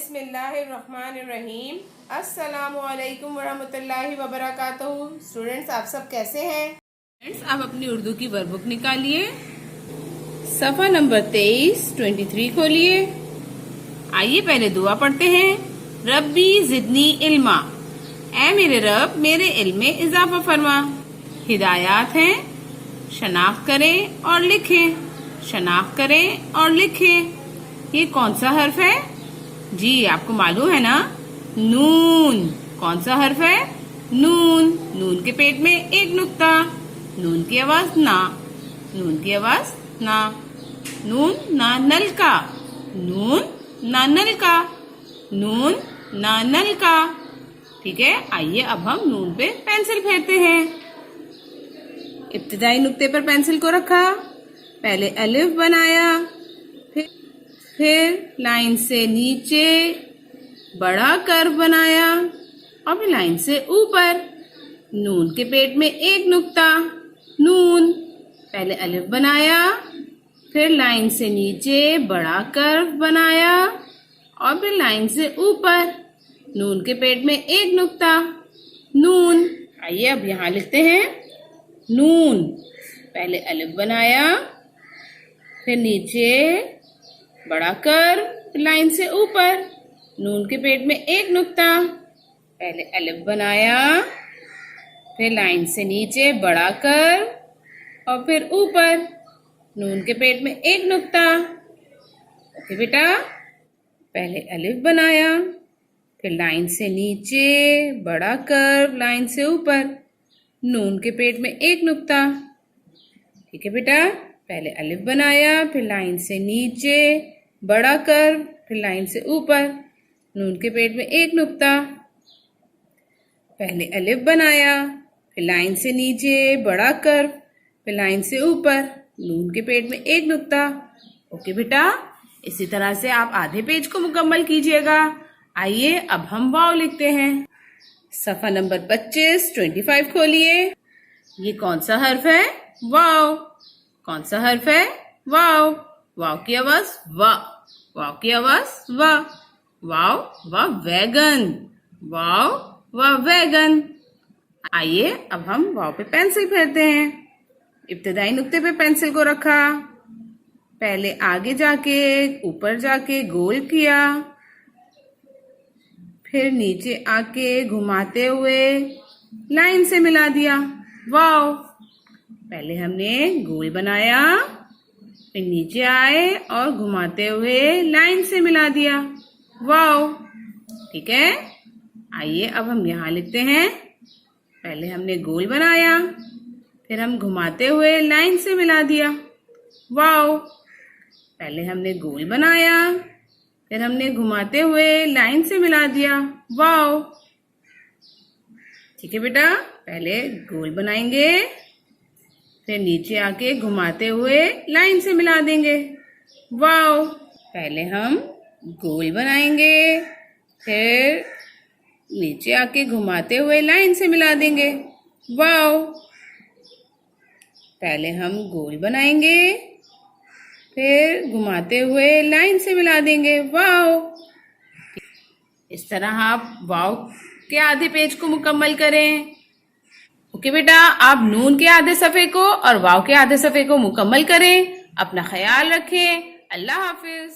बिस्मिल्लाहिर्रहमानिर्रहीम। अस्सलामुअलैकुम वरहमतुल्लाहि वबरकातुहू। स्टूडेंट्स, आप सब कैसे हैं? स्टूडेंट्स, आप अपनी उर्दू की वर्कबुक निकालिए, सफ़ा नंबर 23 खोलिए। आइए पहले दुआ पढ़ते हैं। रब्बी जिदनी इल्मा, ऐ मेरे रब मेरे इल्म में इजाफा फरमा। हिदायत हैं, शनाख्त करें और लिखें, शनाख्त करें और लिखें। ये कौन सा हर्फ है? जी आपको मालूम है ना, नून। कौन सा हर्फ है? नून। नून के पेट में एक नुक्ता, नून की आवाज ना, नून की आवाज ना। नून ना नल का, नून ना नल का, नून ना नल का। ठीक है, आइए अब हम नून पे पेंसिल फेरते हैं। इब्तिदाई नुक्ते पर पेंसिल को रखा, पहले अलिफ बनाया, फिर लाइन से नीचे बड़ा कर्व बनाया और फिर लाइन से ऊपर। नून के पेट में एक नुक्ता, नून। पहले अलिफ बनाया, फिर लाइन से नीचे बड़ा कर्व बनाया और फिर लाइन से ऊपर। नून के पेट में एक नुक्ता, नून। आइए अब यहाँ लिखते हैं नून। पहले अलिफ बनाया, फिर नीचे बड़ा कर्व लाइन से ऊपर। नून के पेट में एक नुक्ता, पहले अलिफ बनाया, फिर लाइन से नीचे बड़ा कर्व और फिर ऊपर। नून के पेट में एक नुक्ता। ओके बेटा, पहले अलिफ बनाया, फिर लाइन से नीचे बड़ा कर्व लाइन से ऊपर। नून के पेट में एक नुक्ता। ठीक है बेटा, पहले अलिफ बनाया, फिर लाइन से नीचे बड़ा कर्व, फिर लाइन से ऊपर। नून के पेट में एक नुक्ता। पहले अलिफ बनाया, फिर लाइन से नीचे बड़ा कर्व, फिर लाइन से ऊपर। नून के पेट में एक नुक्ता। ओके बेटा, इसी तरह से आप आधे पेज को मुकम्मल कीजिएगा। आइए अब हम वाव लिखते हैं। सफ़ा नंबर 25 खोलिए। ये कौन सा हर्फ है? वाव। कौन सा हर्फ है? वाव। वाव की आवाज वा, वाव की आवाज वा। वाव वा वैगन, वाव वा वैगन। आइए अब हम वाव पे पेंसिल फेरते हैं। इब्तिदाई नुक्ते पे पेंसिल को रखा, पहले आगे जाके ऊपर जाके गोल किया, फिर नीचे आके घुमाते हुए लाइन से मिला दिया। वाव। पहले हमने गोल बनाया, फिर नीचे आए और घुमाते हुए लाइन से मिला दिया। वाव। ठीक है, आइए अब हम यहाँ लिखते हैं। पहले हमने गोल बनाया, फिर हम घुमाते हुए लाइन से मिला दिया। वाव। पहले हमने गोल बनाया, फिर हमने घुमाते हुए लाइन से मिला दिया। वाव। ठीक है बेटा, पहले गोल बनाएंगे, फिर नीचे आके घुमाते हुए लाइन से मिला देंगे। वाव। पहले हम गोल बनाएंगे, फिर नीचे आके घुमाते हुए लाइन से मिला देंगे। वाव। पहले हम गोल बनाएंगे, फिर घुमाते हुए लाइन से मिला देंगे। वाव। इस तरह आप वाव के आधे पेज को मुकम्मल करें। ओके बेटा, आप नून के आधे सफ़े को और वाव के आधे सफ़े को मुकम्मल करें। अपना ख्याल रखें। अल्लाह हाफिज।